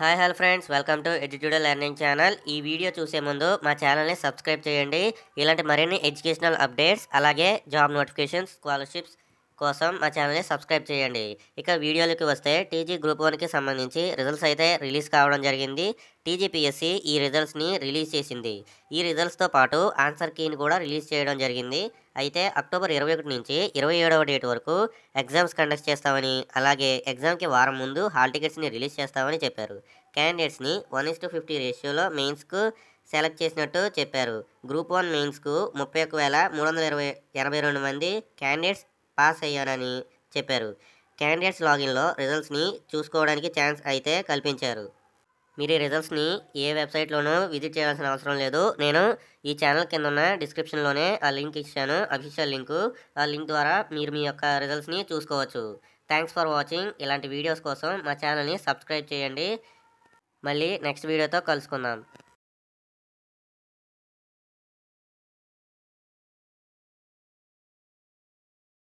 Hi hello friends, welcome to edutorial learning channel. ఈ video చూసే ముందు మా ఛానల్ని సబ్స్క్రైబ్ చేయండి. ఇలాంటి మరిన్ని ఎడ్యుకేషనల్ అప్డేట్స్ అలాగే జాబ్ నోటిఫికేషన్స్, స్కాలర్షిప్స్ కోసం మా ఛానల్ని సబ్స్క్రైబ్ చేయండి. ఇక వీడియోలోకి వస్తే టీజీ గ్రూప్ 1కి సంబంధించి రిజల్ట్స్ అయితే రిలీజ్ కావడం జరిగింది. టీజీపీఎస్సీ ఈ రిజల్ట్స్ని రిలీజ్ చేసింది. ఈ రిజల్ట్స్తో పాటు ఆన్సర్ కీని కూడా రిలీజ్ చేయడం జరిగింది. అయితే అక్టోబర్ 21 నుంచి 27వ డేట్ వరకు ఎగ్జామ్స్ కండక్ట్ చేస్తామని, అలాగే ఎగ్జామ్కి వారం ముందు హాల్ టికెట్స్ని రిలీజ్ చేస్తామని చెప్పారు. క్యాండిడేట్స్ని 1:50 రేషియోలో మెయిన్స్కు సెలెక్ట్ చేసినట్టు చెప్పారు. గ్రూప్ 1 మెయిన్స్కు 31,482 మంది క్యాండిడేట్స్ పాస్ అయ్యారని చెప్పారు. క్యాండిడేట్స్ లాగిన్లో రిజల్ట్స్ని చూసుకోవడానికి ఛాన్స్ అయితే కల్పించారు. మీరు ఈ రిజల్ట్స్ని ఏ వెబ్సైట్లోనూ విజిట్ చేయాల్సిన అవసరం లేదు. నేను ఈ ఛానల్ కింద ఉన్న డిస్క్రిప్షన్లోనే ఆ లింక్ ఇచ్చాను, అఫీషియల్ లింకు. ఆ లింక్ ద్వారా మీరు మీ యొక్క రిజల్ట్స్ని చూసుకోవచ్చు. Thanks for watching. ఇలాంటి వీడియోస్ కోసం మా ఛానల్ని సబ్స్క్రైబ్ చేయండి. మళ్ళీ నెక్స్ట్ వీడియోతో కలుసుకుందాం.